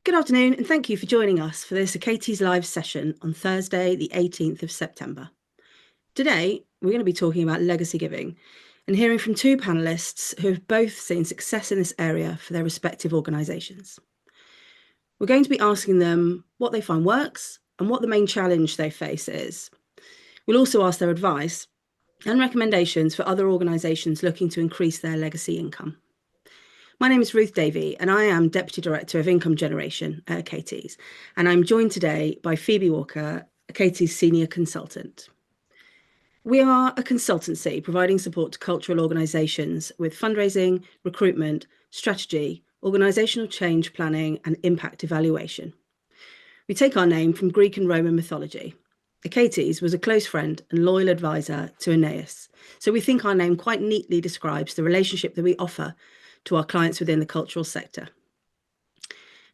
Good afternoon, and thank you for joining us for this Achates live session on Thursday, the 18th of September. Today, we're going to be talking about legacy giving and hearing from two panelists who have both seen success in this area for their respective organisations. We're going to be asking them what they find works and what the main challenge they face is. We'll also ask their advice and recommendations for other organisations looking to increase their legacy income. My name is Ruth Davey, and I am Deputy Director of Income Generation at Achates, and I'm joined today by Phoebe Walker, Achates Senior Consultant. We are a consultancy providing support to cultural organisations with fundraising, recruitment, strategy, organisational change planning, and impact evaluation. We take our name from Greek and Roman mythology. Achates was a close friend and loyal advisor to Aeneas, so we think our name quite neatly describes the relationship that we offer to our clients within the cultural sector.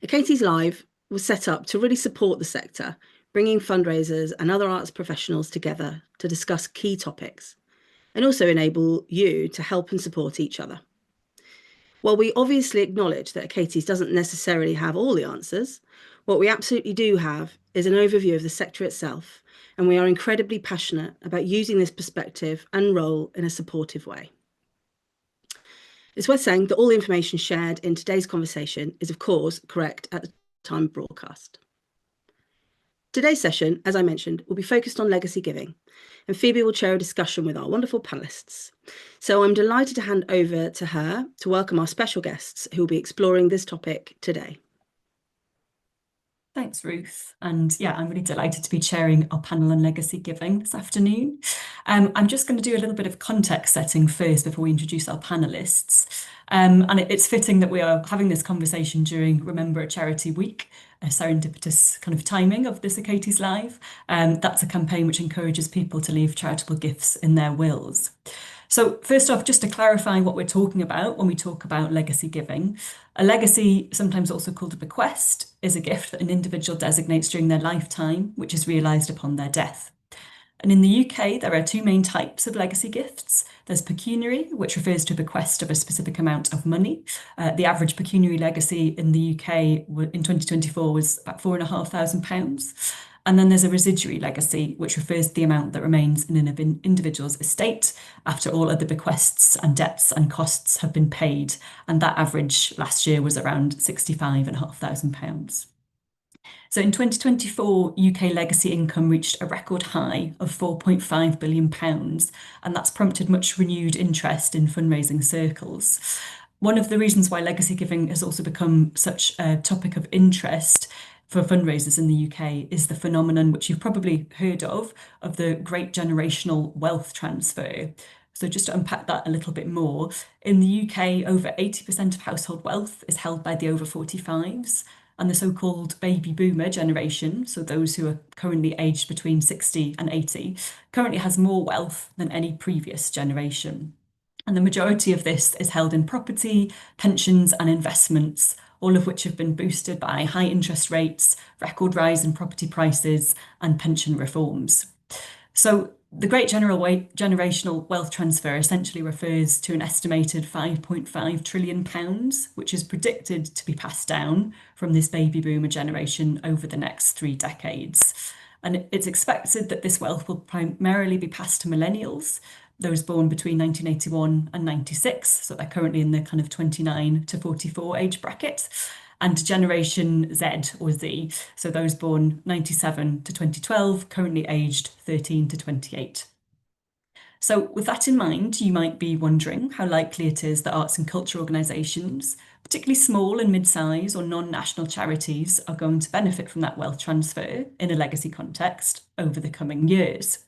Achates Live was set up to really support the sector, bringing fundraisers and other arts professionals together to discuss key topics, and also enable you to help and support each other. While we obviously acknowledge that Achates doesn't necessarily have all the answers, what we absolutely do have is an overview of the sector itself, and we are incredibly passionate about using this perspective and role in a supportive way. It's worth saying that all the information shared in today's conversation is, of course, correct at the time of broadcast. Today's session, as I mentioned, will be focused on legacy giving, and Phoebe will chair a discussion with our wonderful panellists. So I'm delighted to hand over to her to welcome our special guests who will be exploring this topic today. Thanks, Ruth. And yeah, I'm really delighted to be chairing our panel on legacy giving this afternoon. I'm just going to do a little bit of context setting first before we introduce our panelists. And it's fitting that we are having this conversation during Remember a Charity Week, a serendipitous kind of timing of this Achates Live. That's a campaign which encourages people to leave charitable gifts in their wills. So first off, just to clarify what we're talking about when we talk about legacy giving, a legacy, sometimes also called a bequest, is a gift that an individual designates during their lifetime, which is realised upon their death. And in the UK, there are two main types of legacy gifts. There's pecuniary, which refers to a bequest of a specific amount of money. The average pecuniary legacy in the UK in 2024 was about £4,500. And then there's a residuary legacy, which refers to the amount that remains in an individual's estate after all other bequests and debts and costs have been paid. And that average last year was around £65,500. So in 2024, UK legacy income reached a record high of £4.5 billion, and that's prompted much renewed interest in fundraising circles. One of the reasons why legacy giving has also become such a topic of interest for fundraisers in the UK is the phenomenon, which you've probably heard of the great generational wealth transfer. So just to unpack that a little bit more, in the UK, over 80% of household wealth is held by the over 45s. And the so-called baby boomer generation, so those who are currently aged between 60 and 80, currently has more wealth than any previous generation. And the majority of this is held in property, pensions and investments, all of which have been boosted by high interest rates, record rise in property prices and pension reforms. So the great generational wealth transfer essentially refers to an estimated £5.5 trillion, which is predicted to be passed down from this baby boomer generation over the next 3 decades. And it's expected that this wealth will primarily be passed to millennials, those born between 1981 and 96, so they're currently in the kind of 29 to 44 age bracket, and Generation Z or Z, so those born 97 to 2012, currently aged 13 to 28. So with that in mind, you might be wondering how likely it is that arts and culture organisations, particularly small and mid-size or non-national charities, are going to benefit from that wealth transfer in a legacy context over the coming years.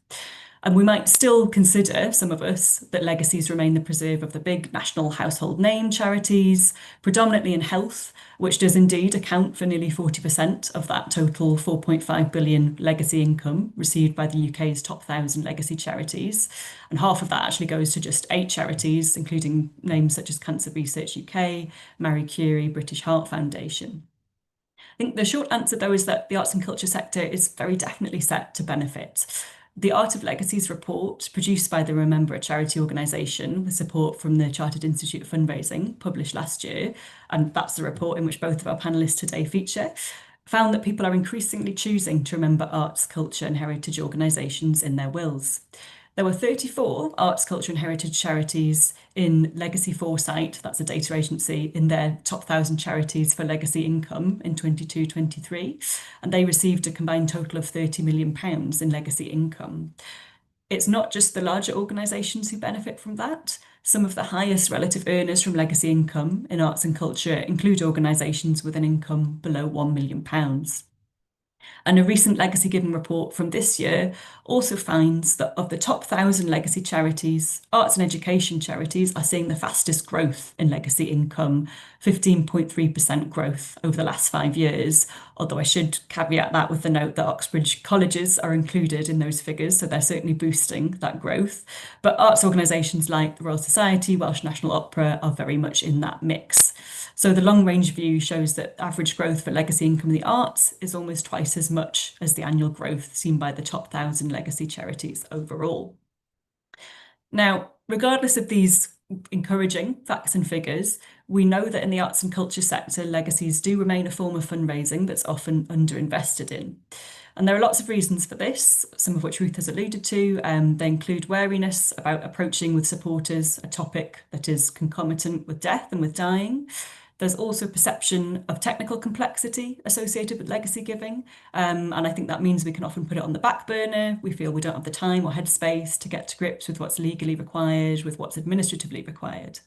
And we might still consider, some of us, that legacies remain the preserve of the big national household name charities, predominantly in health, which does indeed account for nearly 40% of that total 4.5 billion legacy income received by the UK's top 1,000 legacy charities. And half of that actually goes to just 8 charities, including names such as Cancer Research UK, Marie Curie, British Heart Foundation. I think the short answer, though, is that the arts and culture sector is very definitely set to benefit. The Art of Legacies report, produced by the Remember a Charity organisation with support from the Chartered Institute of Fundraising, published last year, and that's the report in which both of our panellists today feature, found that people are increasingly choosing to remember arts, culture, and heritage organisations in their wills. There were 34 arts, culture, and heritage charities in Legacy Foresight, that's a data agency, in their top 1,000 charities for legacy income in 22-23, and they received a combined total of £30 million in legacy income. It's not just the larger organisations who benefit from that. Some of the highest relative earners from legacy income in arts and culture include organisations with an income below £1 million. And a recent legacy giving report from this year also finds that of the top 1,000 legacy charities, arts and education charities are seeing the fastest growth in legacy income, 15.3% growth over the last 5 years. Although I should caveat that with the note that Oxbridge colleges are included in those figures, so they're certainly boosting that growth. But arts organisations like the Royal Society, Welsh National Opera are very much in that mix. So the long range view shows that average growth for legacy income in the arts is almost twice as much as the annual growth seen by the top 1,000 legacy charities overall. Now, regardless of these encouraging facts and figures, we know that in the arts and culture sector, legacies do remain a form of fundraising that's often underinvested in. And there are lots of reasons for this, some of which Ruth has alluded to. They include wariness about approaching with supporters a topic that is concomitant with death and with dying. There's also perception of technical complexity associated with legacy giving. And I think that means we can often put it on the back burner. We feel we don't have the time or headspace to get to grips with what's legally required, with what's administratively required.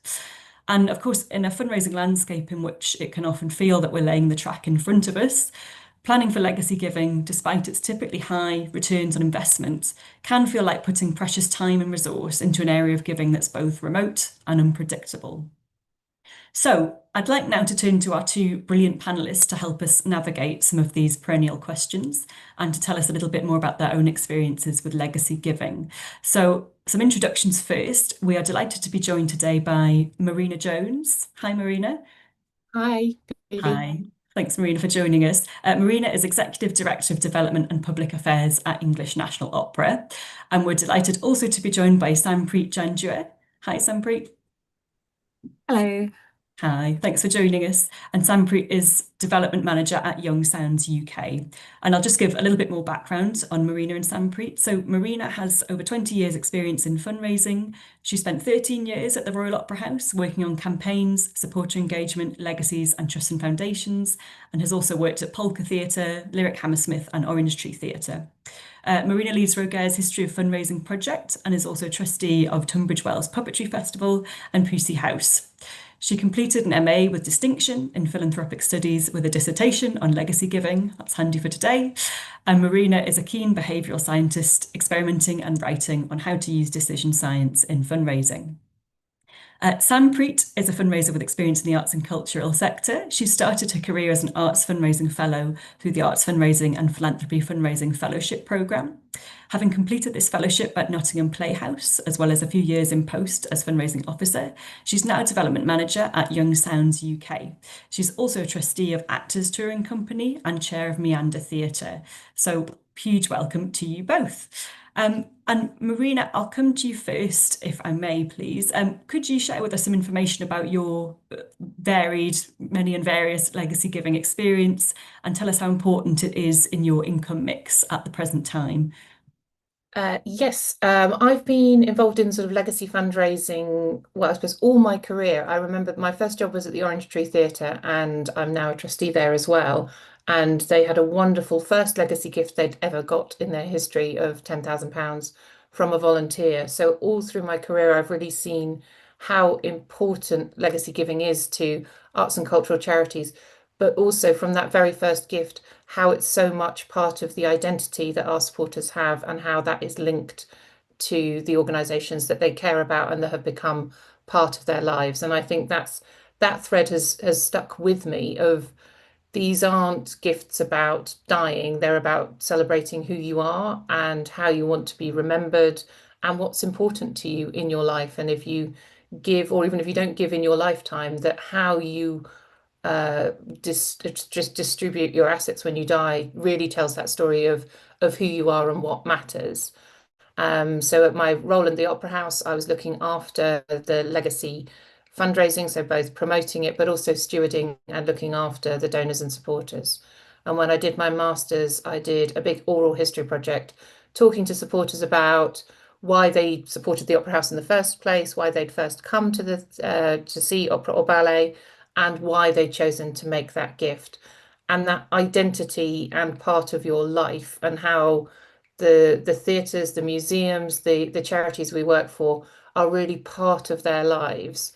And of course, in a fundraising landscape in which it can often feel that we're laying the track in front of us, planning for legacy giving, despite its typically high returns on investment, can feel like putting precious time and resource into an area of giving that's both remote and unpredictable. So I'd like now to turn to our two brilliant panellists to help us navigate some of these perennial questions and to tell us a little bit more about their own experiences with legacy giving. So some introductions first. We are delighted to be joined today by Marina Jones. Hi, Marina. Hi, Phoebe. Hi. Thanks, Marina, for joining us. Marina is Executive Director of Development and Public Affairs at English National Opera. And we're delighted also to be joined by Sampreet Janjua. Hi, Sampreet. Hello. Hi, thanks for joining us. And Sampreet is Development Manager at Young Sounds UK. And I'll just give a little bit more background on Marina and Sampreet. So Marina has over 20 years experience in fundraising. She spent 13 years at the Royal Opera House working on campaigns, supporter engagement, legacies and trusts and foundations, and has also worked at Polka Theatre, Lyric Hammersmith and Orange Tree Theatre. Marina leads Rogare's History of Fundraising project and is also trustee of Tunbridge Wells Puppetry Festival and Pusey House. She completed an MA with distinction in philanthropic studies with a dissertation on legacy giving. That's handy for today. And Marina is a keen behavioural scientist experimenting and writing on how to use decision science in fundraising. Sampreet is a fundraiser with experience in the arts and cultural sector. She started her career as an arts fundraising fellow through the Arts Fundraising and Philanthropy Fundraising Fellowship Programme. Having completed this fellowship at Nottingham Playhouse, as well as a few years in post as fundraising officer, she's now development manager at Young Sounds UK. She's also a trustee of Actors Touring Company and chair of Meander Theatre. So huge welcome to you both. And Marina, I'll come to you first, if I may, please. Could you share with us some information about your varied, many and various legacy giving experience and tell us how important it is in your income mix at the present time? Yes, I've been involved in sort of legacy fundraising, well, I suppose all my career. I remember my first job was at the Orange Tree Theatre, and I'm now a trustee there as well. And they had a wonderful first legacy gift they'd ever got in their history of £10,000 from a volunteer. So all through my career, I've really seen how important legacy giving is to arts and cultural charities, but also from that very first gift, how it's so much part of the identity that our supporters have and how that is linked to the organisations that they care about and that have become part of their lives. And I think that thread has stuck with me of these aren't gifts about dying, they're about celebrating who you are and how you want to be remembered and what's important to you in your life. And if you give, or even if you don't give in your lifetime, that how you just distribute your assets when you die really tells that story of who you are and what matters. So at my role in the Opera House, I was looking after the legacy fundraising, so both promoting it, but also stewarding and looking after the donors and supporters. And when I did my master's, I did a big oral history project talking to supporters about why they supported the Opera House in the first place, why they'd first come to to see opera or ballet, and why they'd chosen to make that gift. And that identity and part of your life, and how the theatres, the museums, the charities we work for are really part of their lives,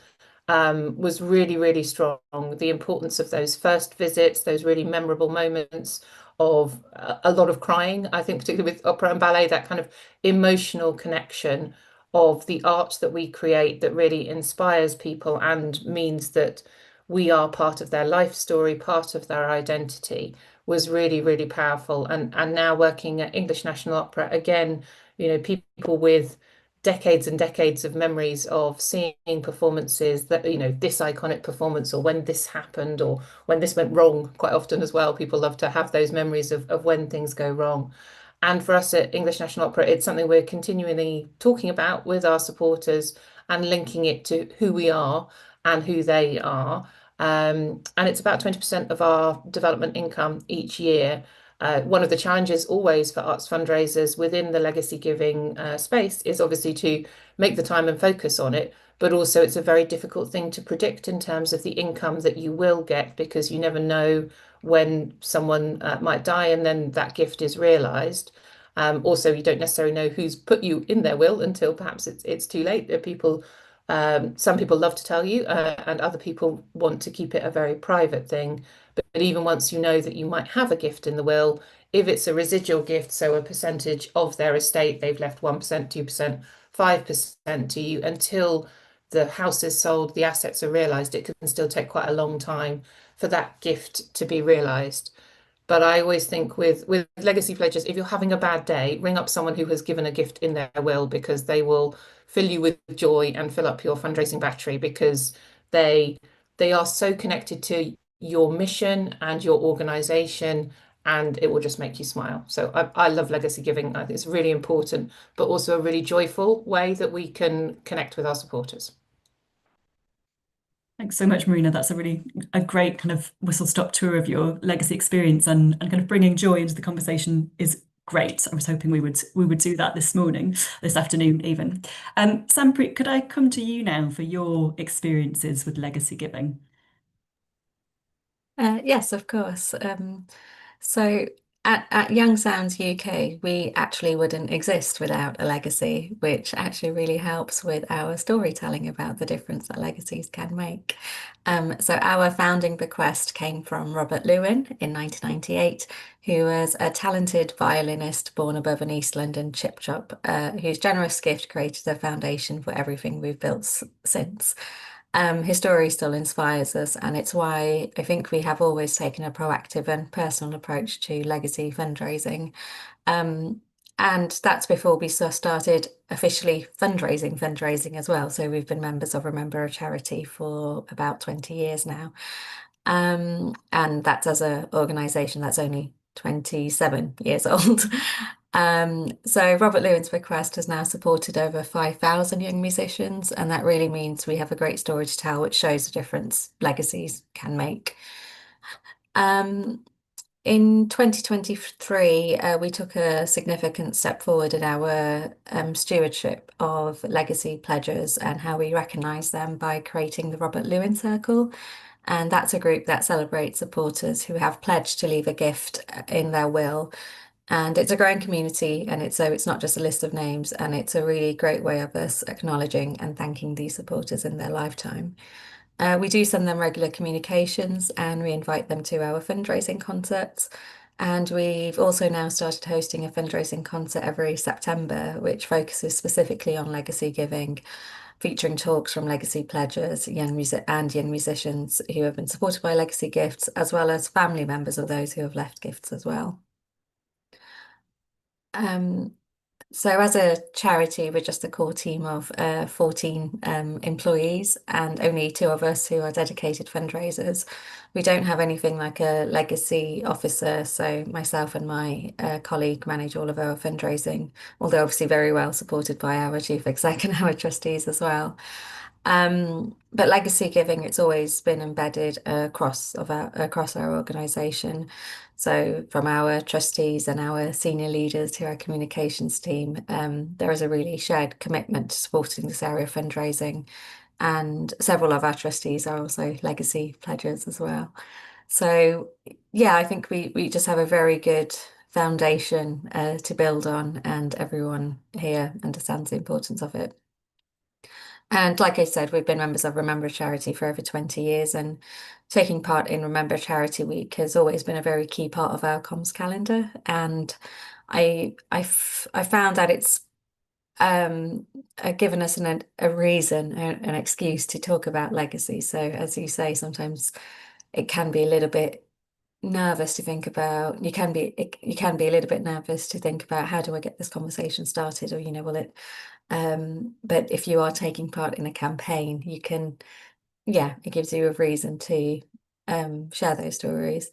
was really, really strong. The importance of those first visits, those really memorable moments of a lot of crying, I think, particularly with opera and ballet, that kind of emotional connection of the art that we create that really inspires people and means that we are part of their life story, part of their identity, was really, really powerful. And now working at English National Opera, again, people with decades and decades of memories of seeing performances that, this iconic performance, or when this happened, or when this went wrong. Quite often as well, people love to have those memories of when things go wrong. And for us at English National Opera, it's something we're continually talking about with our supporters and linking it to who we are and who they are. And it's about 20% of our development income each year. One of the challenges always for arts fundraisers within the legacy giving space is obviously to make the time and focus on it, but also it's a very difficult thing to predict in terms of the income that you will get, because you never know when someone might die and then that gift is realised. Also, you don't necessarily know who's put you in their will until perhaps it's too late. Some people love to tell you, and other people want to keep it a very private thing. But even once you know that you might have a gift in the will, if it's a residual gift, so a percentage of their estate, they've left 1%, 2%, 5% to you until the house is sold, the assets are realised, it can still take quite a long time for that gift to be realised. But I always think with legacy pledges, if you're having a bad day, ring up someone who has given a gift in their will, because they will fill you with joy and fill up your fundraising battery, because they they are so connected to your mission and your organization, and it will just make you smile. So I love legacy giving. I think it's really important, but also a really joyful way that we can connect with our supporters. Thanks so much, Marina. That's a great kind of whistle-stop tour of your legacy experience, and kind of bringing joy into the conversation is great. I was hoping we would do that this afternoon even. Sampreet, could I come to you now for your experiences with legacy giving? Yes, of course. So at Young Sounds UK, we actually wouldn't exist without a legacy, which actually really helps with our storytelling about the difference that legacies can make. So our founding bequest came from Robert Lewin in 1998, who was a talented violinist born above an East London chip shop, whose generous gift created a foundation for everything we've built since. His story still inspires us, and it's why I think we have always taken a proactive and personal approach to legacy fundraising. Um, and that's before we started officially fundraising as well. So we've been members of Remember a Charity for about 20 years now. And that's as an organisation that's only 27 years old. So Robert Lewin's bequest has now supported over 5,000 young musicians, and that really means we have a great story to tell, which shows the difference legacies can make. In 2023, we took a significant step forward in our stewardship of legacy pledges and how we recognise them by creating the Robert Lewin Circle. And that's a group that celebrates supporters who have pledged to leave a gift in their will. And it's a growing community, and it's not just a list of names, and it's a really great way of us acknowledging and thanking these supporters in their lifetime. We do send them regular communications, and we invite them to our fundraising concerts. And we've also now started hosting a fundraising concert every September, which focuses specifically on legacy giving, featuring talks from legacy pledgers, young musicians who have been supported by legacy gifts, as well as family members of those who have left gifts as well. Um, So as a charity, we're just a core team of 14 employees and only 2 of us who are dedicated fundraisers. We don't have anything like a legacy officer, so myself and my colleague manage all of our fundraising, although obviously very well supported by our chief exec and our trustees as well. But legacy giving, it's always been embedded across our organisation. So from our trustees and our senior leaders to our communications team, there is a really shared commitment to supporting this area of fundraising. And several of our trustees are also legacy pledgers as well. So yeah, I think we just have a very good foundation to build on, and everyone here understands the importance of it. And like I said, we've been members of Remember Charity for over 20 years, and taking part in Remember Charity Week has always been a very key part of our comms calendar. And I found that it's given us a reason, an excuse to talk about legacy. So as you say, sometimes it can be a little bit nervous to think about. You can be a little bit nervous to think about, how do I get this conversation started, or will it but if you are taking part in a campaign, you can, it gives you a reason to share those stories.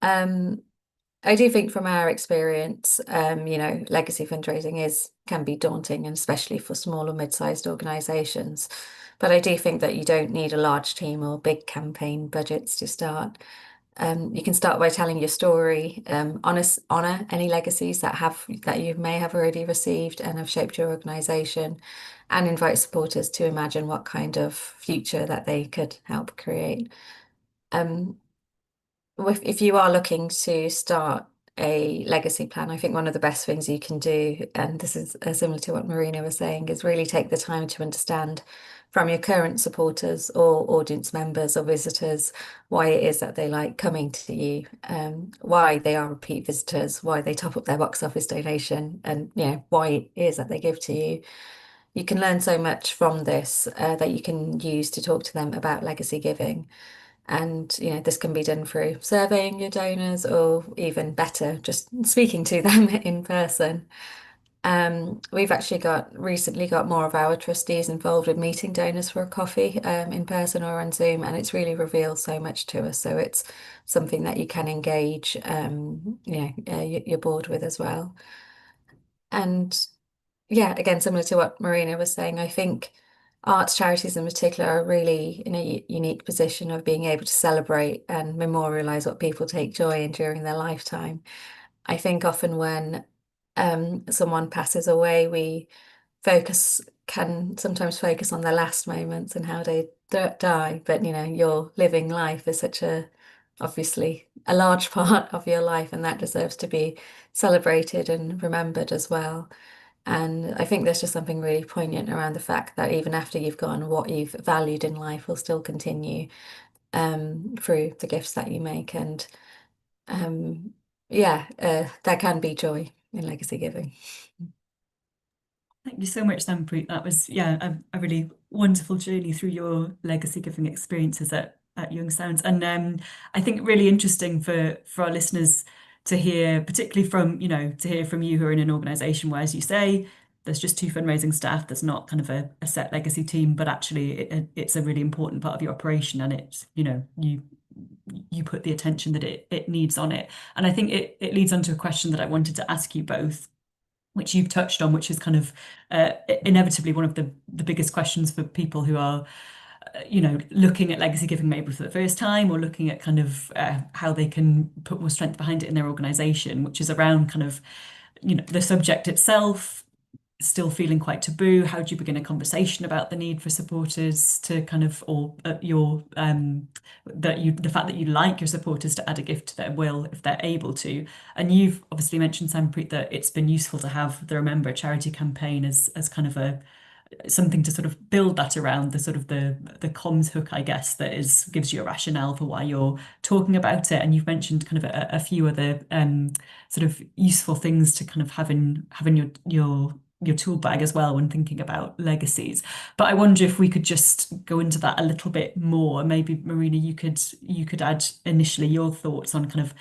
I do think from our experience, legacy fundraising can be daunting, and especially for small or mid-sized organisations. But I do think that you don't need a large team or big campaign budgets to start. You can start by telling your story, honour any legacies that you may have already received and have shaped your organisation, and invite supporters to imagine what kind of future that they could help create. If you are looking to start a legacy plan, I think one of the best things you can do, and this is similar to what Marina was saying, is really take the time to understand from your current supporters or audience members or visitors why it is that they like coming to you, why they are repeat visitors, why they top up their box office donation, and why it is that they give to you. You can learn so much from this that you can use to talk to them about legacy giving. And this can be done through surveying your donors, or even better, just speaking to them in person. We've actually recently got more of our trustees involved with meeting donors for a coffee in person or on Zoom, and it's really revealed so much to us. So it's something that you can engage your board with as well. And yeah, again, similar to what Marina was saying, I think arts charities in particular are really in a unique position of being able to celebrate and memorialize what people take joy in during their lifetime. I think often when someone passes away, we can sometimes focus on their last moments and how they die, but your living life is obviously a large part of your life, and that deserves to be celebrated and remembered as well. And I think there's just something really poignant around the fact that even after you've gone, what you've valued in life will still continue through the gifts that you make. And there can be joy in legacy giving. Thank you so much, Sampreet. That was, a really wonderful journey through your legacy giving experiences at Young Sounds. And I think really interesting for our listeners to hear, particularly from you who are in an organisation where, as you say, there's just 2 fundraising staff. There's not kind of a set legacy team, but actually it's a really important part of your operation, and it's, you put the attention that it needs on it. And I think it leads on to a question that I wanted to ask you both, which you've touched on, which is kind of inevitably one of the biggest questions for people who are looking at legacy giving maybe for the first time, or looking at kind of how they can put more strength behind it in their organisation, which is around kind of the subject itself still feeling quite taboo. How do you begin a conversation about the need for supporters to kind of, or the fact that you like your supporters to add a gift to their will if they're able to? And you've obviously mentioned, Sampreet, that it's been useful to have the Remember Charity campaign as kind of something to sort of build that around, the sort of the comms hook, I guess, that gives you a rationale for why you're talking about it. And you've mentioned kind of a few other sort of useful things to kind of having your tool bag as well when thinking about legacies. But I wonder if we could just go into that a little bit more. Maybe Marina, you could add initially your thoughts on kind of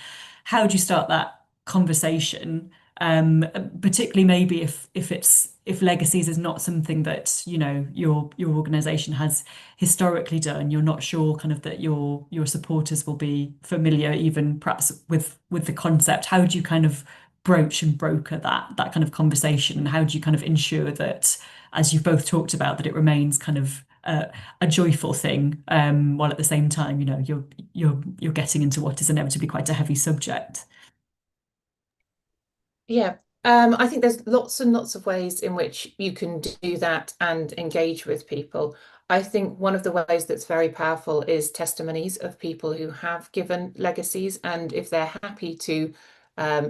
how do you start that conversation particularly maybe if legacies is not something that, you know, your organization has historically done. You're not sure kind of that your supporters will be familiar even perhaps with the concept. How do you kind of broach and broker that kind of conversation, and how do you kind of ensure that, as you've both talked about, that it remains kind of a joyful thing, while at the same time, you know, you're getting into what is inevitably quite a heavy subject? Yeah, I think there's lots and lots of ways in which you can do that and engage with people. I think one of the ways that's very powerful is testimonies of people who have given legacies, and if they're happy to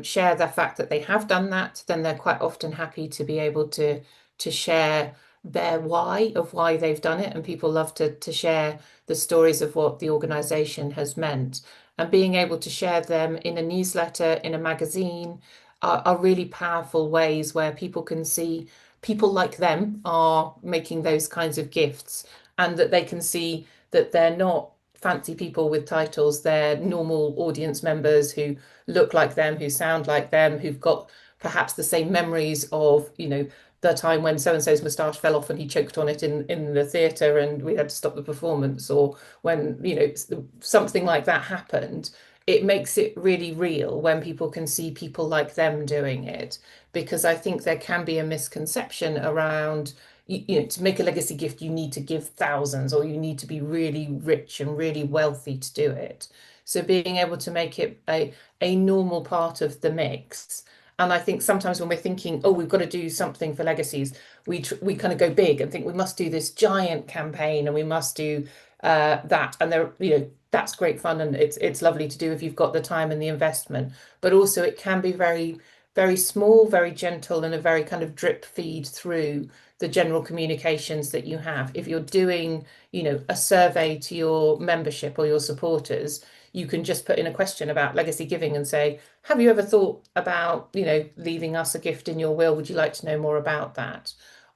share the fact that they have done that, then they're quite often happy to be able to share their why of why they've done it, and people love to share the stories of what the organization has meant. And being able to share them in a newsletter, in a magazine, are really powerful ways where people can see people like them are making those kinds of gifts, and that they can see that they're not fancy people with titles, they're normal audience members who look like them, who sound like them, who've got perhaps the same memories of, you know, the time when so and so's moustache fell off and he choked on it in the theatre and we had to stop the performance, or when, you know, something like that happened. It makes it really real when people can see people like them doing it, because I think there can be a misconception around, you know, to make a legacy gift, you need to give thousands, or you need to be really rich and really wealthy to do it. So being able to make it a normal part of the mix. And I think sometimes when we're thinking, oh, we've got to do something for legacies, we kind of go big and think we must do this giant campaign and we must do that. And there, you know, that's great fun and it's lovely to do if you've got the time and the investment. But also it can be very, very small, very gentle, and a very kind of drip feed through the general communications that you have. If you're doing, you know, a survey to your membership or your supporters, you can just put in a question about legacy giving and say, have you ever thought about, you know, leaving us a gift in your will? Would you like to know more about that?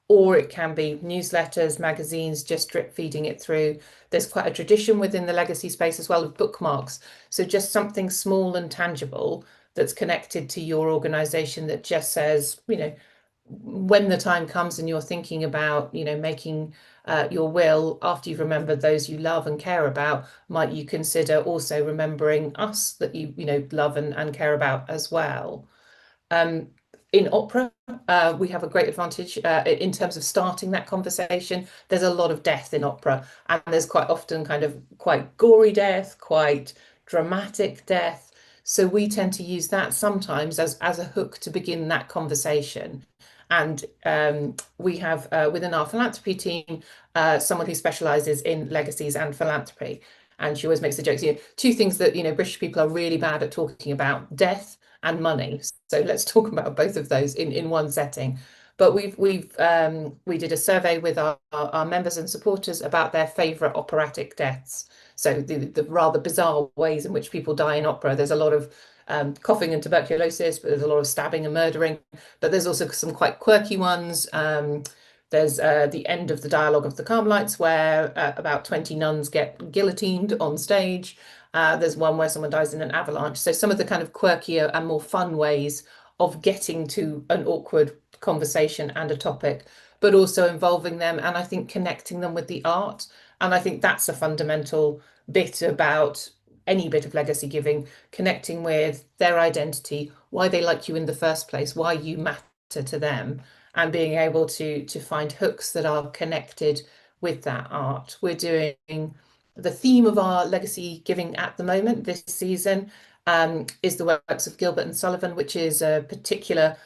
Or it can be newsletters, magazines, just drip feeding it through. There's quite a tradition within the legacy space as well of bookmarks. So just something small and tangible that's connected to your organization that just says, you know, when the time comes and you're thinking about, you know, making your will, after you've remembered those you love and care about, might you consider also remembering us that you know, love and care about as well. In opera, we have a great advantage in terms of starting that conversation. There's a lot of death in opera, and there's quite often kind of quite gory death, quite dramatic death. So we tend to use that sometimes as a hook to begin that conversation. And we have within our philanthropy team someone who specialises in legacies and philanthropy. And she always makes the jokes, you know, two things that, you know, British people are really bad at talking about: death and money. So let's talk about both of those in one setting. But we did a survey with our members and supporters about their favourite operatic deaths. So the rather bizarre ways in which people die in opera. There's a lot of coughing and tuberculosis, but there's a lot of stabbing and murdering. But there's also some quite quirky ones. There's the end of the Dialogue of the Carmelites, where about 20 nuns get guillotined on stage. There's one where someone dies in an avalanche. So some of the kind of quirkier and more fun ways of getting to an awkward conversation and a topic, but also involving them and I think connecting them with the art. And I think that's a fundamental bit about any bit of legacy giving, connecting with their identity, why they like you in the first place, why you matter to them, and being able to find hooks that are connected with that art. We're doing the theme of our legacy giving at the moment this season is the works of Gilbert and Sullivan, which is a particular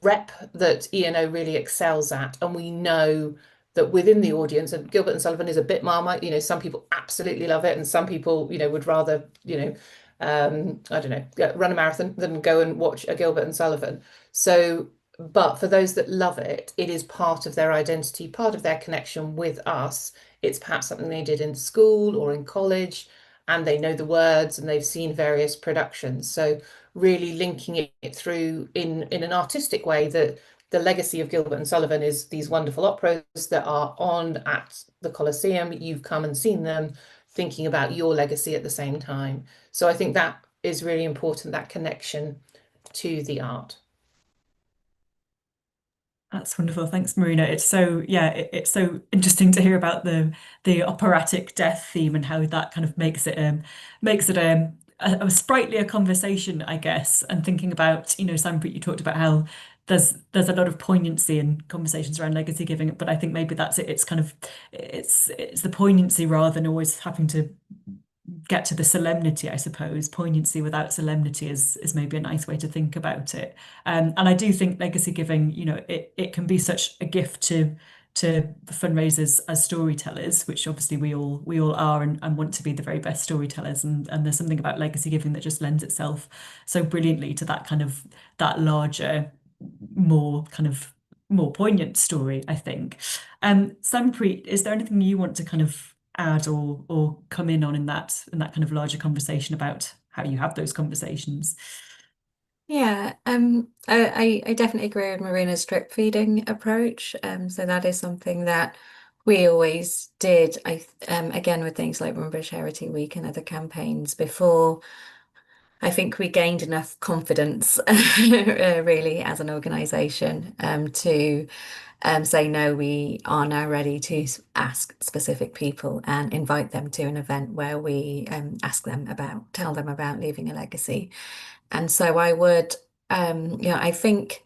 rep that E&O really excels at. And we know that within the audience, and Gilbert and Sullivan is a bit Marmite, you know, some people absolutely love it and some people, you know, would rather, you know, I don't know, run a marathon than go and watch a Gilbert and Sullivan. So, but for those that love it, it is part of their identity, part of their connection with us. It's perhaps something they did in school or in college, and they know the words and they've seen various productions. So really linking it through in an artistic way, that the legacy of Gilbert and Sullivan is these wonderful operas that are on at the Colosseum. You've come and seen them, thinking about your legacy at the same time. So I think that is really important, that connection to the art. That's wonderful. Thanks, Marina. It's so it's so interesting to hear about the operatic death theme and how that kind of makes it a sprightlier conversation, I guess. And thinking about, Sanpreet, you talked about how there's a lot of poignancy in conversations around legacy giving, but I think maybe that's it. It's kind of it's the poignancy rather than always having to get to the solemnity, I suppose. Poignancy without solemnity is maybe a nice way to think about it. And I do think legacy giving, it can be such a gift to fundraisers as storytellers, which obviously we all are and want to be the very best storytellers. And there's something about legacy giving that just lends itself so brilliantly to that kind of that larger, more poignant story, I think. Sanpreet, is there anything you want to kind of add or come in on in that kind of larger conversation about how you have those conversations? Yeah, I definitely agree with Marina's drip feeding approach. So that is something that we always did. Again with things like Remember Charity Week and other campaigns before. I think we gained enough confidence, really, as an organisation, to say no. We are now ready to ask specific people and invite them to an event where we tell them about leaving a legacy. And so I would, I think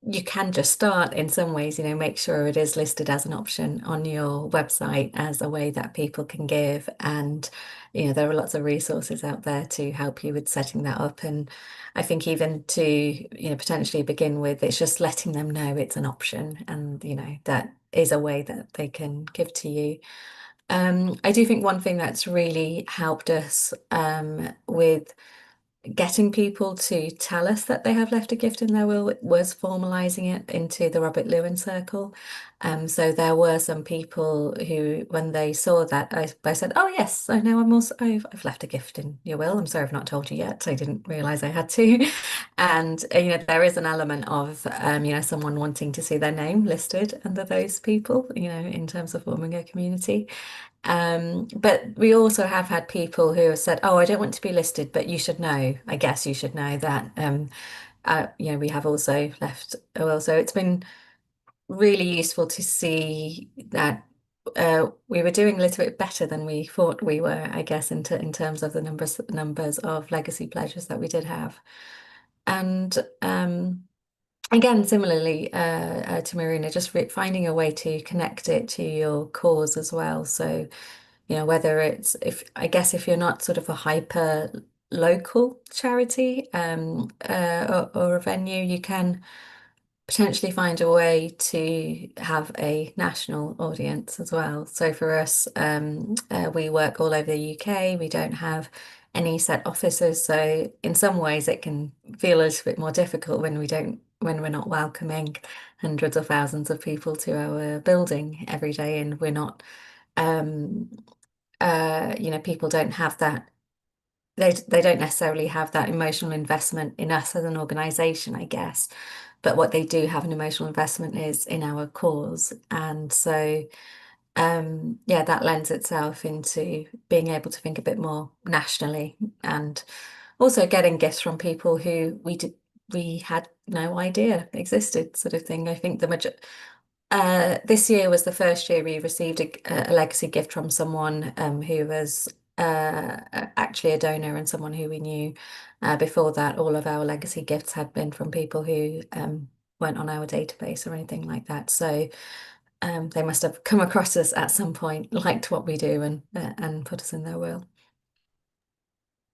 you can just start in some ways, make sure it is listed as an option on your website as a way that people can give. And, there are lots of resources out there to help you with setting that up. And I think even to, potentially begin with, it's just letting them know it's an option and, that is a way that they can give to you. I do think one thing that's really helped us with getting people to tell us that they have left a gift in their will was formalizing it into the Robert Lewin circle. So there were some people who, when they saw that, I said, "Oh yes, I know. I've left a gift in your will. I'm sorry I've not told you yet. I didn't realize I had to." And there is an element of someone wanting to see their name listed under those people, in terms of forming a community. But we also have had people who have said, "Oh, I don't want to be listed, but you should know. I guess you should know that." We have also left a will, so it's been really useful to see that we were doing a little bit better than we thought we were, I guess, in terms of the numbers of legacy pledges that we did have. And again, similarly to Marina, just finding a way to connect it to your cause as well. So, whether if you're not sort of a hyper local charity or a venue, you can potentially find a way to have a national audience as well. So for us, we work all over the UK. We don't have any set offices, so in some ways it can feel a little bit more difficult when we're not welcoming hundreds of thousands of people to our building every day, and we're not people don't have that. They don't necessarily have that emotional investment in us as an organization, I guess. But what they do have an emotional investment is in our cause. And so, that lends itself into being able to think a bit more nationally and also getting gifts from people who we had no idea existed, sort of thing. I think this year was the first year we received a legacy gift from someone who was actually a donor and someone who we knew. Before that, all of our legacy gifts had been from people who weren't on our database or anything like that. So they must have come across us at some point, liked what we do, and put us in their will.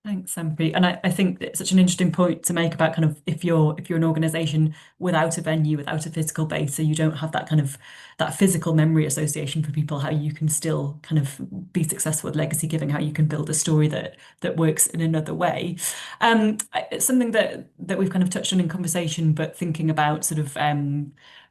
Thanks, Sanpreet. And I think it's such an interesting point to make about kind of if you're an organisation without a venue, without a physical base, so you don't have that kind of that physical memory association for people, how you can still kind of be successful with legacy giving, how you can build a story that works in another way. It's something that we've kind of touched on in conversation, but thinking about sort of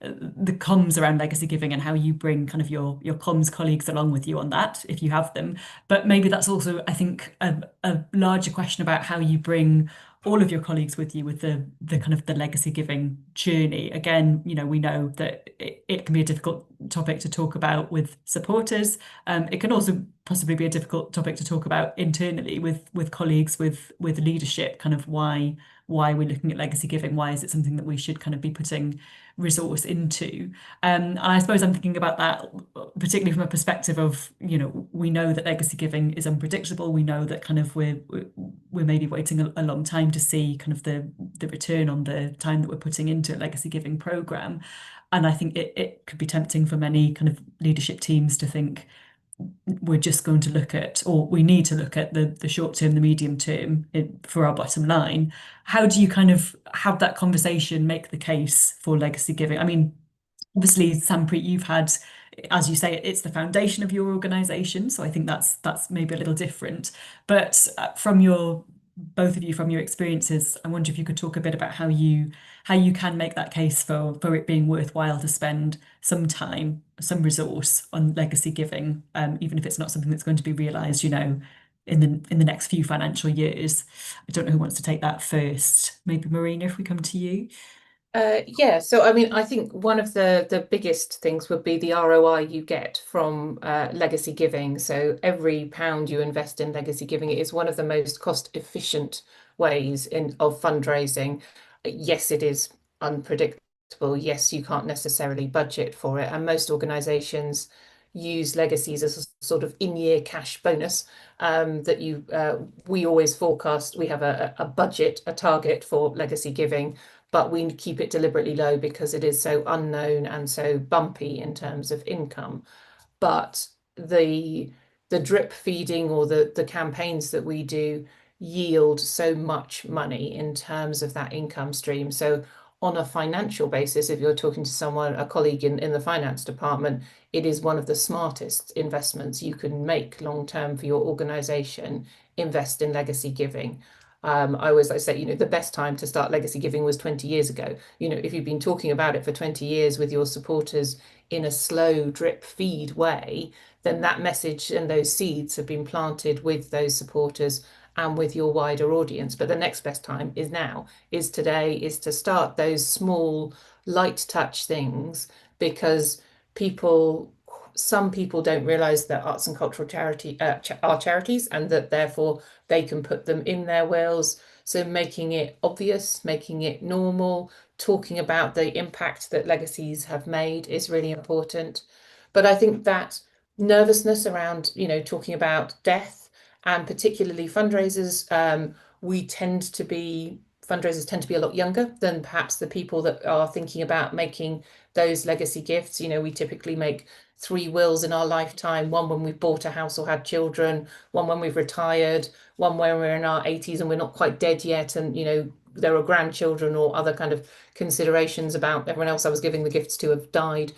the comms around legacy giving and how you bring kind of your comms colleagues along with you on that, if you have them. But maybe that's also, I think, a larger question about how you bring all of your colleagues with you with the kind of the legacy giving journey. Again, we know that it can be a difficult topic to talk about with supporters. It can also possibly be a difficult topic to talk about internally with colleagues, with leadership, kind of why we're looking at legacy giving. Why is it something that we should kind of be putting resource into? And I suppose I'm thinking about that particularly from a perspective of, we know that legacy giving is unpredictable. We know that kind of we're maybe waiting a long time to see kind of the return on the time that we're putting into a legacy giving program. And I think it could be tempting for many kind of leadership teams to think we're just going to look at, or we need to look at the short term, the medium term for our bottom line. How do you kind of have that conversation, make the case for legacy giving? I mean, obviously, Sanpreet, you've had, as you say, it's the foundation of your organisation, so I think that's maybe a little different. But from both of you, from your experiences, I wonder if you could talk a bit about how you can make that case for it being worthwhile to spend some time, some resource on legacy giving, even if it's not something that's going to be realised, in the next few financial years. I don't know who wants to take that first. Maybe Marina, if we come to you. Yeah, so I mean, I think one of the biggest things would be the ROI you get from legacy giving. So every pound you invest in legacy giving, it is one of the most cost efficient ways of fundraising. Yes, it is unpredictable. Yes, you can't necessarily budget for it, and most organizations use legacies as a sort of in-year cash bonus that we always forecast. We have a budget, a target for legacy giving, but we keep it deliberately low because it is so unknown and so bumpy in terms of income. But the drip feeding or the campaigns that we do yield so much money in terms of that income stream. So on a financial basis, if you're talking to someone, a colleague in the finance department, it is one of the smartest investments you can make long term for your organization. Invest in legacy giving. I always like to say, the best time to start legacy giving was 20 years ago. If you've been talking about it for 20 years with your supporters in a slow drip feed way, then that message and those seeds have been planted with those supporters and with your wider audience. But the next best time is now, is today, is to start those small light touch things, because some people don't realize that arts and cultural are charities, and that therefore they can put them in their wills. So making it obvious, making it normal, talking about the impact that legacies have made is really important. But I think that nervousness around, talking about death, and particularly fundraisers, fundraisers tend to be a lot younger than perhaps the people that are thinking about making those legacy gifts. We typically make 3 wills in our lifetime: one when we've bought a house or had children, one when we've retired, one when we're in our 80s and we're not quite dead yet, and there are grandchildren or other kind of considerations about everyone else I was giving the gifts to have died.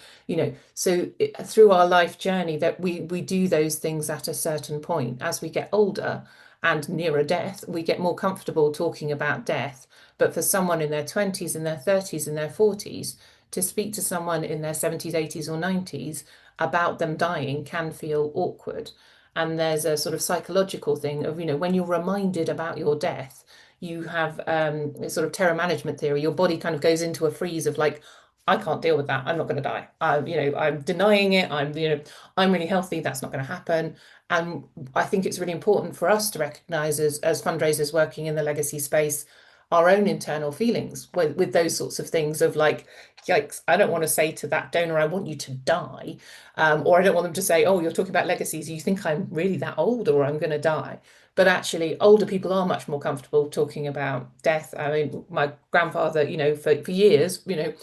So through our life journey, that we do those things at a certain point. As we get older and nearer death, we get more comfortable talking about death. But for someone in their 20s, in their 30s, in their 40s, to speak to someone in their 70s, 80s, or 90s about them dying can feel awkward. And there's a sort of psychological thing of, when you're reminded about your death, you have a sort of terror management theory. Your body kind of goes into a freeze of like, I can't deal with that. I'm not going to die. I'm denying it. I'm really healthy. That's not going to happen. And I think it's really important for us to recognize as fundraisers working in the legacy space, our own internal feelings with those sorts of things of like, yikes, I don't want to say to that donor, I want you to die. Or I don't want them to say, oh, you're talking about legacies, you think I'm really that old or I'm going to die. But actually, older people are much more comfortable talking about death. I mean, my grandfather, for years, who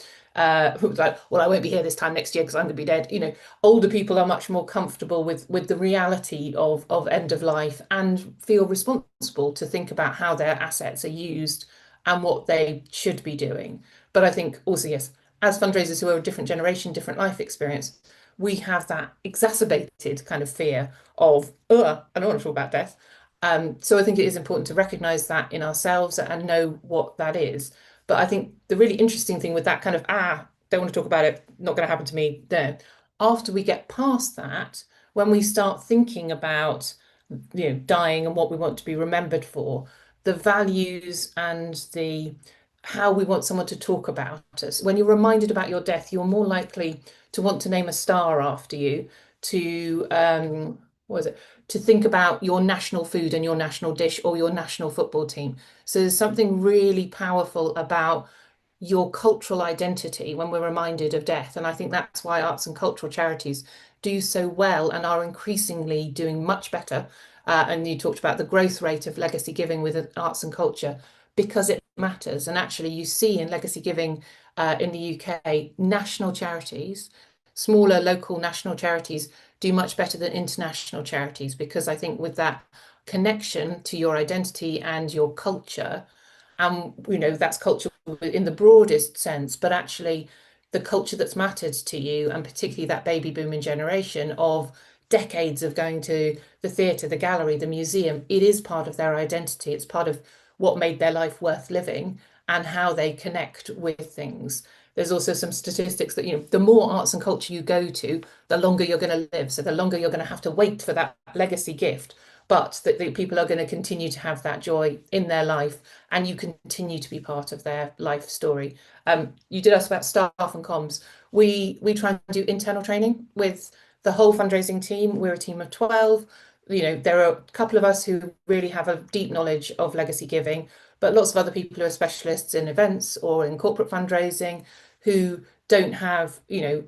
was like, well, I won't be here this time next year because I'm going to be dead. Older people are much more comfortable with the reality of end of life, and feel responsible to think about how their assets are used and what they should be doing. But I think also, yes, as fundraisers who are a different generation, different life experience, we have that exacerbated kind of fear of, oh, I don't want to talk about death. So I think it is important to recognize that in ourselves and know what that is. But I think the really interesting thing with that kind of, don't want to talk about it, not going to happen to me there. After we get past that, when we start thinking about, dying and what we want to be remembered for, the values and how we want someone to talk about us. When you're reminded about your death, you're more likely to want to name a star after you, to what is it, to think about your national food and your national dish or your national football team. So there's something really powerful about your cultural identity when we're reminded of death. And I think that's why arts and cultural charities do so well and are increasingly doing much better. And you talked about the growth rate of legacy giving with arts and culture because it matters. And actually, you see in legacy giving in the UK, national charities, smaller local national charities, do much better than international charities because I think with that connection to your identity and your culture, and that's culture in the broadest sense, but actually the culture that's mattered to you, and particularly that baby booming generation of decades of going to the theatre, the gallery, the museum, it is part of their identity. It's part of what made their life worth living and how they connect with things. There's also some statistics that the more arts and culture you go to, the longer you're going to live. So the longer you're going to have to wait for that legacy gift, but that the people are going to continue to have that joy in their life and you continue to be part of their life story. You did ask about staff and comms. We try and do internal training with the whole fundraising team. We're a team of 12. There are a couple of us who really have a deep knowledge of legacy giving, but lots of other people who are specialists in events or in corporate fundraising who don't have,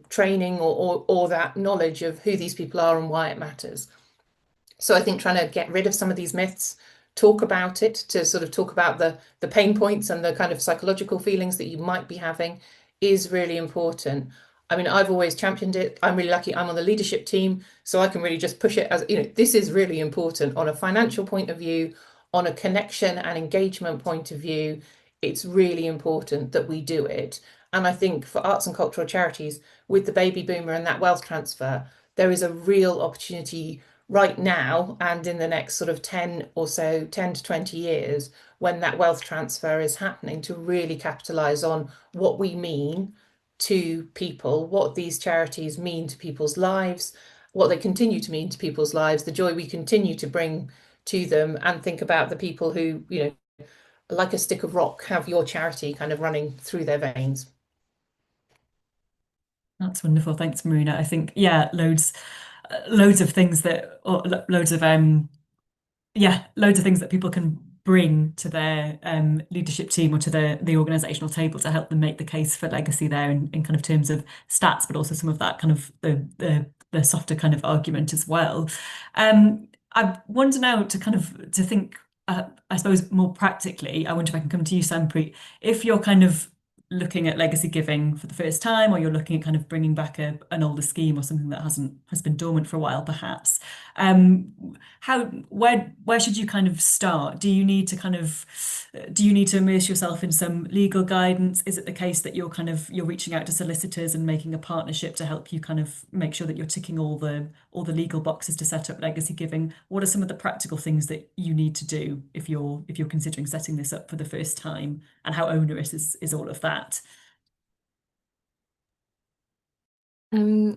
training or that knowledge of who these people are and why it matters. So I think trying to get rid of some of these myths, talk about it, to sort of talk about the pain points and the kind of psychological feelings that you might be having is really important. I mean, I've always championed it. I'm really lucky I'm on the leadership team, so I can really just push it as, this is really important on a financial point of view, on a connection and engagement point of view. It's really important that we do it. And I think for arts and cultural charities, with the baby boomer and that wealth transfer, there is a real opportunity right now and in the next sort of 10 or so, 10 to 20 years, when that wealth transfer is happening, to really capitalize on what we mean to people, what these charities mean to people's lives, what they continue to mean to people's lives, the joy we continue to bring to them, and think about the people who, like a stick of rock, have your charity kind of running through their veins. That's wonderful. Thanks, Marina. I think, yeah, loads of things that, or loads of loads of things that people can bring to their leadership team or to the organizational table to help them make the case for legacy there in kind of terms of stats, but also some of that kind of the softer kind of argument as well. I wonder now to think, I suppose more practically, I wonder if I can come to you, Sanpreet, if you're kind of looking at legacy giving for the first time, or you're looking at kind of bringing back an older scheme or something that has been dormant for a while, perhaps. Where should you kind of start? Do you need to immerse yourself in some legal guidance? Is it the case that you're reaching out to solicitors and making a partnership to help you kind of make sure that you're ticking all the legal boxes to set up legacy giving? What are some of the practical things that you need to do if you're considering setting this up for the first time, and how onerous is all of that? I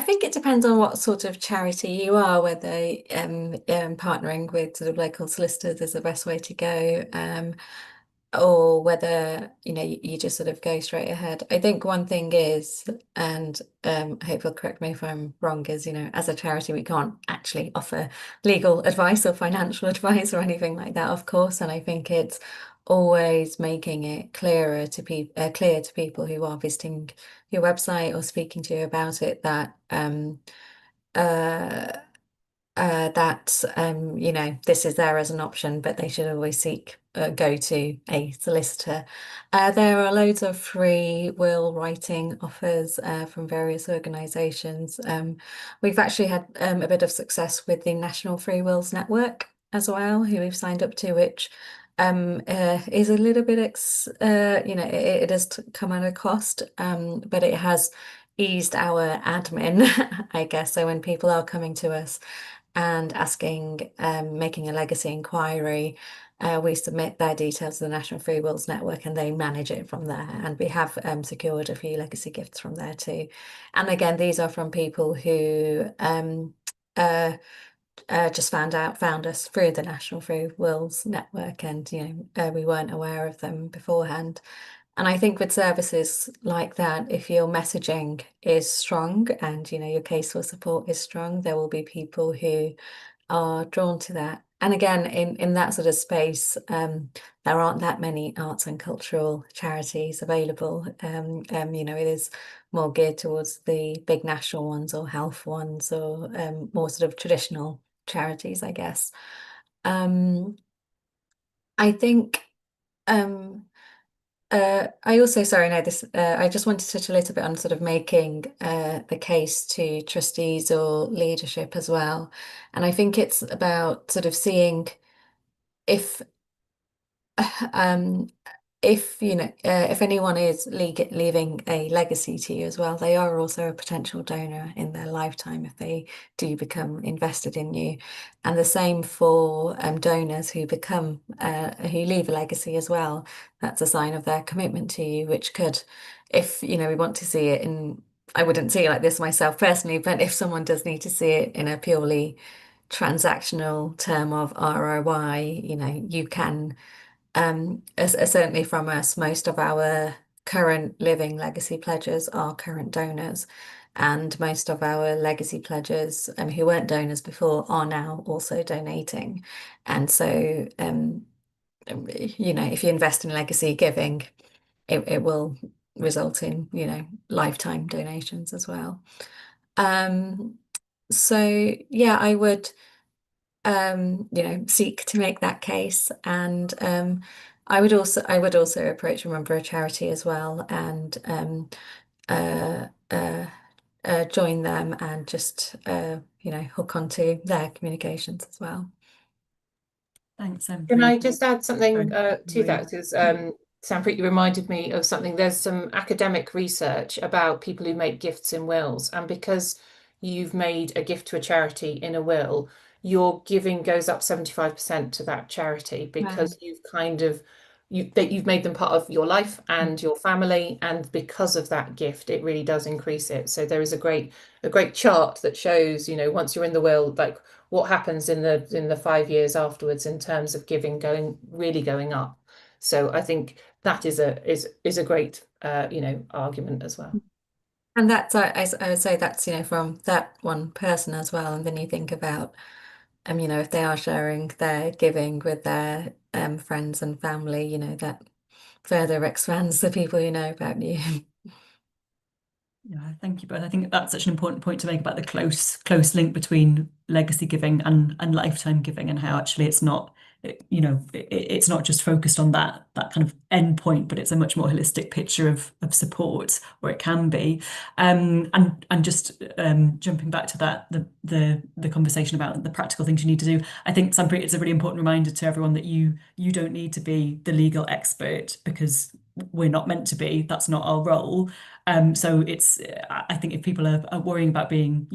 think it depends on what sort of charity you are, whether partnering with sort of local solicitors is the best way to go, or whether you just sort of go straight ahead. I think one thing is, and I hope you'll correct me if I'm wrong, is as a charity we can't actually offer legal advice or financial advice or anything like that, of course. And I think it's always making it clear to people who are visiting your website or speaking to you about it that uh, this is there as an option, but they should always go to a solicitor. There are loads of free will writing offers from various organisations. We've actually had a bit of success with the National Free Wills Network as well, who we've signed up to, which is a little bit, it does come at a cost, but it has eased our admin, I guess. So when people are coming to us and making a legacy inquiry, we submit their details to the National Free Wills Network and they manage it from there. And we have secured a few legacy gifts from there too. And again, these are from people who just found us through the National Free Wills Network, and we weren't aware of them beforehand. And I think with services like that, if your messaging is strong and your case for support is strong, there will be people who are drawn to that. And again, in that sort of space, there aren't that many arts and cultural charities available. It is more geared towards the big national ones or health ones or more sort of traditional charities, I guess. I think I also, sorry, no, I just wanted to touch a little bit on sort of making the case to trustees or leadership as well. And I think it's about sort of seeing if um, if anyone is leaving a legacy to you as well, they are also a potential donor in their lifetime if they do become invested in you. And the same for donors who leave a legacy as well. That's a sign of their commitment to you, which could, if we want to see it in, I wouldn't see it like this myself personally, but if someone does need to see it in a purely transactional term of ROI, you can certainly from us, most of our current living legacy pledgers are current donors, and most of our legacy pledgers who weren't donors before are now also donating. And so, if you invest in legacy giving, it will result in, lifetime donations as well. So yeah, I would seek to make that case. And I would also approach a member of charity as well and uh, uh, join them and just hook onto their communications as well. Thanks, Can I Bri. just add something to Bri. that? Because Sanpreet, you reminded me of something. There's some academic research about people who make gifts in wills, and because you've made a gift to a charity in a will, your giving goes up 75% to that charity because you've made them part of your life and your family, and because of that gift, it really does increase it. So there is a great chart that shows, once you're in the will, like what happens in the 5 years afterwards in terms of giving going up. So I think that is a great argument as well. And that's I would say that's from that one person as well. And then you think about if they are sharing their giving with their friends and family, that further expands the people who know about you. Yeah, thank you both. I think that's such an important point to make about the close link between legacy giving and lifetime giving, and how actually it's not it's not just focused on that kind of end point, but it's a much more holistic picture of support, or it can be. And just jumping back to that, the conversation about the practical things you need to do. I think it's a really important reminder to everyone that you don't need to be the legal expert, because we're not meant to be. That's not our role. So I think if people are worrying about being,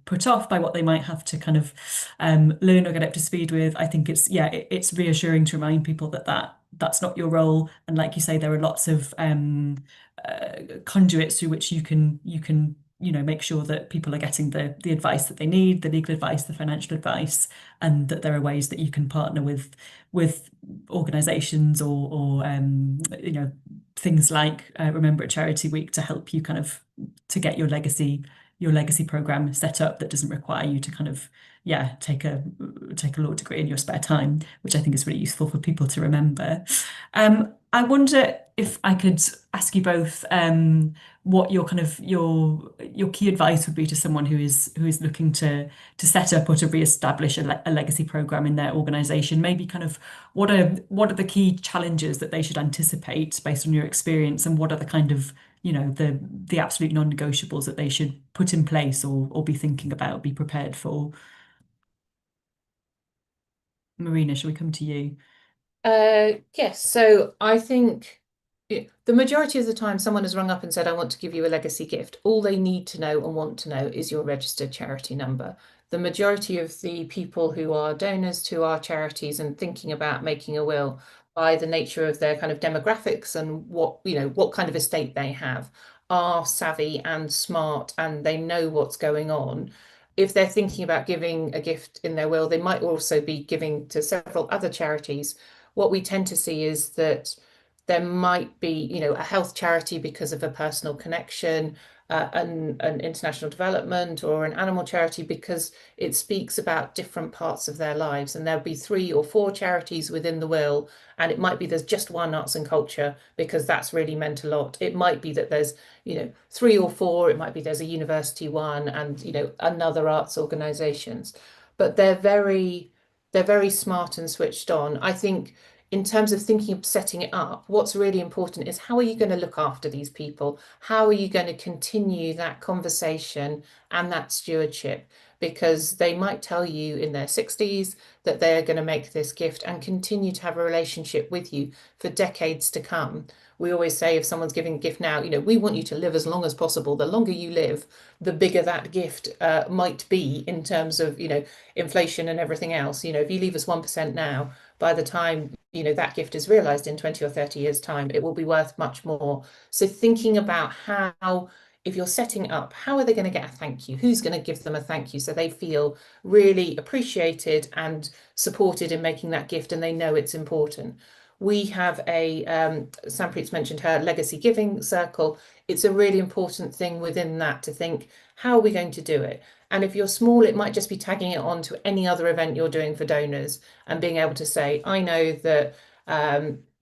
put off by what they might have to kind of learn or get up to speed with, I think it's reassuring to remind people that's not your role. And like you say, there are lots of conduits through which you can make sure that people are getting the advice that they need, the legal advice, the financial advice, and that there are ways that you can partner with organisations or things like Remember a Charity Week to help you to get your legacy program set up that doesn't require you to take a law degree in your spare time, which I think is really useful for people to remember. I wonder if I could ask you both what your key advice would be to someone who is looking to set up or to re-establish a legacy program in their organisation. Maybe what are the key challenges that they should anticipate based on your experience, and what are the kind of the absolute non-negotiables that they should put in place or be thinking about, be prepared for? Marina, shall we come to you? Yes, so I think the majority of the time someone has rung up and said, I want to give you a legacy gift. All they need to know and want to know is your registered charity number. The majority of the people who are donors to our charities and thinking about making a will, by the nature of their kind of demographics and what kind of estate they have, are savvy and smart, and they know what's going on. If they're thinking about giving a gift in their will, they might also be giving to several other charities. What we tend to see is that There might be, a health charity because of a personal connection, an international development, or an animal charity because it speaks about different parts of their lives. And there'll be 3 or 4 charities within the will, and it might be there's just one arts and culture because that's really meant a lot. It might be that there's, 3 or 4. It might be there's a university one and, another arts organizations. But they're very smart and switched on. I think in terms of thinking of setting it up, what's really important is how are you going to look after these people? How are you going to continue that conversation and that stewardship? Because they might tell you in their 60s that they're going to make this gift and continue to have a relationship with you for decades to come. We always say if someone's giving a gift now, we want you to live as long as possible. The longer you live, the bigger that gift might be in terms of, inflation and everything else. If you leave us 1% now, by the time that gift is realized in 20 or 30 years time, it will be worth much more. So thinking about how, if you're setting up, how are they going to get a thank you? Who's going to give them a thank you so they feel really appreciated and supported in making that gift and they know it's important? We have Sanpreet's mentioned her legacy giving circle. It's a really important thing within that to think, how are we going to do it? And if you're small, it might just be tagging it on to any other event you're doing for donors and being able to say, I know that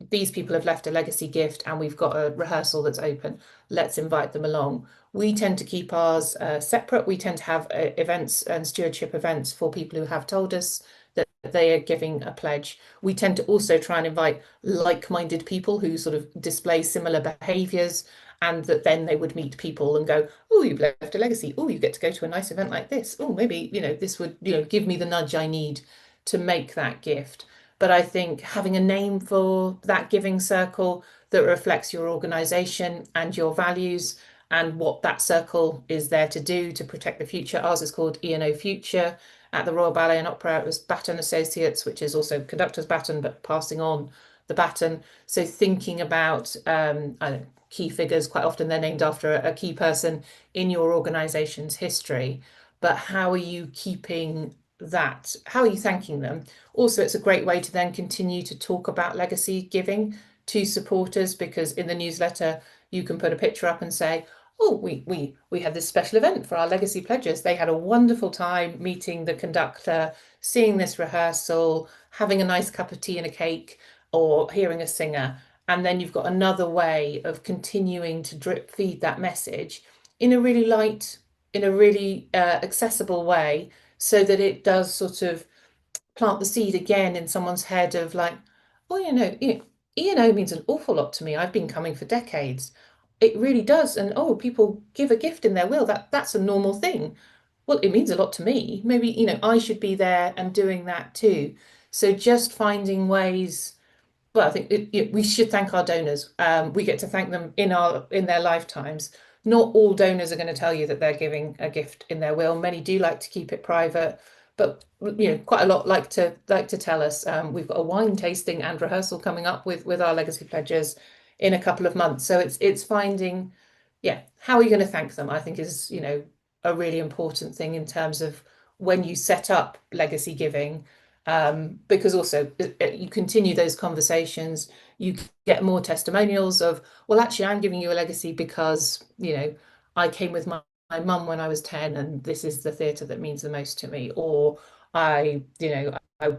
these people have left a legacy gift and we've got a rehearsal that's open. Let's invite them along. We tend to keep ours separate. We tend to have events and stewardship events for people who have told us that they are giving a pledge. We tend to also try and invite like-minded people who sort of display similar behaviours, and that then they would meet people and go, oh, you've left a legacy. Oh, you get to go to a nice event like this. Oh, maybe, this would, give me the nudge I need to make that gift. But I think having a name for that giving circle that reflects your organization and your values and what that circle is there to do to protect the future. Ours is called E&O Future. At the Royal Ballet and Opera, it was Baton Associates, which is also conductor's baton, but passing on the baton. So thinking about key figures, quite often they're named after a key person in your organization's history. But how are you keeping that? How are you thanking them? Also, it's a great way to then continue to talk about legacy giving to supporters, because in the newsletter you can put a picture up and say, oh, we had this special event for our legacy pledges. They had a wonderful time meeting the conductor, seeing this rehearsal, having a nice cup of tea and a cake, or hearing a singer. And then you've got another way of continuing to drip feed that message in a really light, in a really accessible way, so that it does sort of plant the seed again in someone's head of like, oh, E&O means an awful lot to me. I've been coming for decades. It really does. And oh, people give a gift in their will. That's a normal thing. Well, it means a lot to me. Maybe, I should be there and doing that too. So just finding ways. Well, I think we should thank our donors. We get to thank them in their lifetimes. Not all donors are going to tell you that they're giving a gift in their will. Many do like to keep it private, but quite a lot like to tell us. We've got a wine tasting and rehearsal coming up with our legacy pledges in a couple of months. So it's finding, how are you going to thank them? I think is a really important thing in terms of when you set up legacy giving. Because also you continue those conversations, you get more testimonials of, well, actually, I'm giving you a legacy because, I came with my mum when I was 10 and this is the theatre that means the most to me. Or I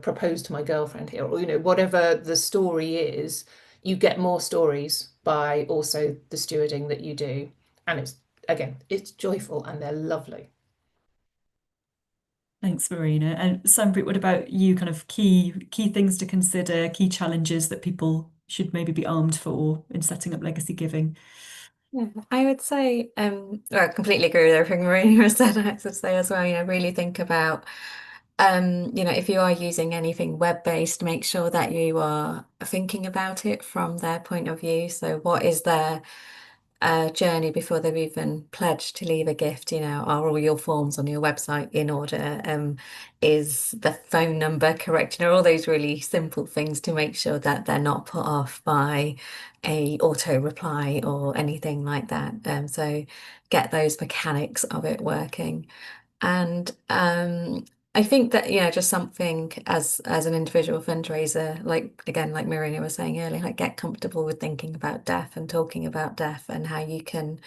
proposed to my girlfriend here, or, whatever the story is, you get more stories by also the stewarding that you do. And it's joyful and they're lovely. Thanks, Marina. And Sanpreet, what about you? Kind of key things to consider, key challenges that people should maybe be armed for in setting up legacy giving? Yeah, I would say, I completely agree with everything Marina has said. I have to say as well, really think about, if you are using anything web-based, make sure that you are thinking about it from their point of view. So what is their journey before they've even pledged to leave a gift? Are all your forms on your website in order? Is the phone number correct? All those really simple things to make sure that they're not put off by a auto reply or anything like that. So get those mechanics of it working. And I think that, just something as an individual fundraiser, like again, like Marina was saying earlier, like get comfortable with thinking about death and talking about death and how you can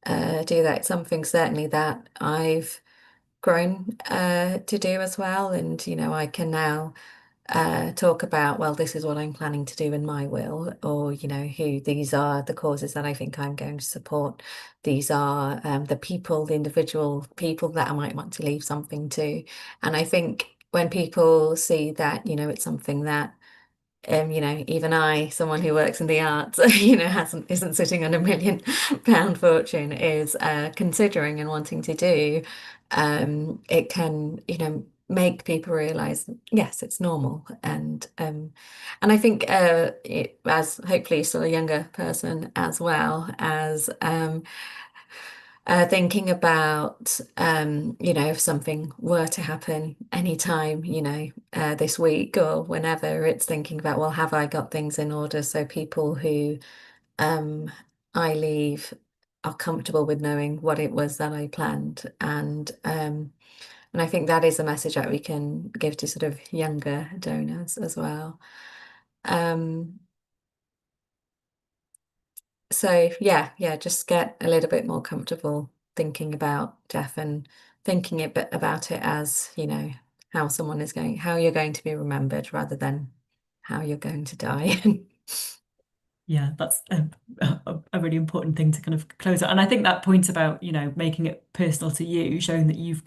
do that. It's something certainly that I've grown to do as well. And, I can now talk about, well, this is what I'm planning to do in my will, or, who these are the causes that I think I'm going to support. These are the people, the individual people that I might want to leave something to. And I think when people see that, it's something that even someone who works in the arts, isn't sitting on £1 million fortune, is considering and wanting to do, it can, make people realize, yes, it's normal. And I think as hopefully still a younger person as well as thinking about, if something were to happen anytime, this week or whenever, it's thinking about, well, have I got things in order so people who I leave are comfortable with knowing what it was that I planned. And I think that is a message that we can give to sort of younger donors as well. So yeah, just get a little bit more comfortable thinking about death and thinking about it as, how how you're going to be remembered rather than how you're going to die. Yeah, that's a really important thing to kind of close out. And I think that point about, making it personal to you, showing that you've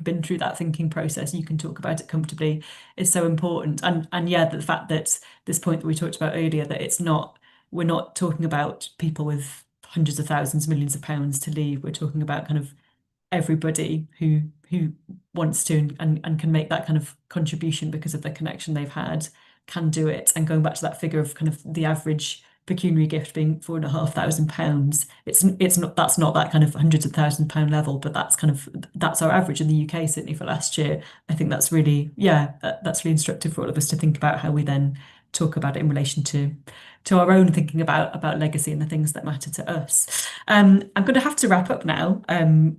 been through that thinking process, you can talk about it comfortably, is so important. And yeah, the fact that this point that we talked about earlier, that we're not talking about people with hundreds of thousands, millions of pounds to leave. We're talking about kind of everybody who wants to and can make that kind of contribution because of the connection they've had, can do it. And going back to that figure of kind of the average pecuniary gift being £4,500, it's not, that's not that kind of hundreds of £1,000s level, but that's our average in the UK, certainly for last year. I think that's really, that's really instructive for all of us to think about how we then talk about it in relation to our own thinking about legacy and the things that matter to us. I'm going to have to wrap up now. I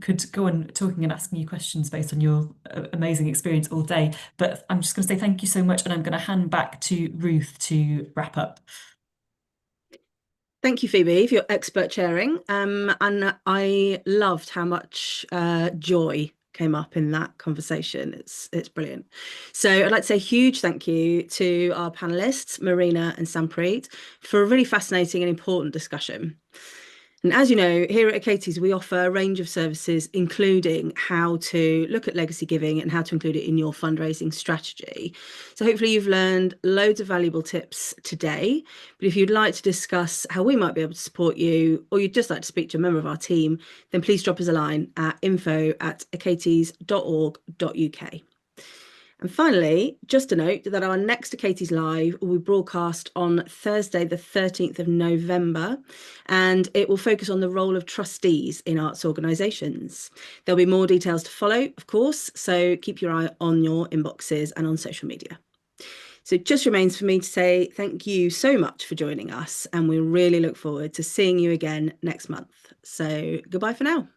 could go on talking and asking you questions based on your amazing experience all day, but I'm just going to say thank you so much, and I'm going to hand back to Ruth to wrap up. Thank you, Phoebe, for your expert sharing. And I loved how much joy came up in that conversation. It's brilliant. So I'd like to say a huge thank you to our panelists, Marina and Sampreet, for a really fascinating and important discussion. And as you know, here at Achates, we offer a range of services, including how to look at legacy giving and how to include it in your fundraising strategy. So hopefully you've learned loads of valuable tips today. But if you'd like to discuss how we might be able to support you, or you'd just like to speak to a member of our team, then please drop us a line at info@achates.org.uk. And finally, just a note that our next Achates Live will be broadcast on Thursday, the 13th of November, and it will focus on the role of trustees in arts organisations. There'll be more details to follow, of course, so keep your eye on your inboxes and on social media. So it just remains for me to say thank you so much for joining us, and we really look forward to seeing you again next month. So goodbye for now.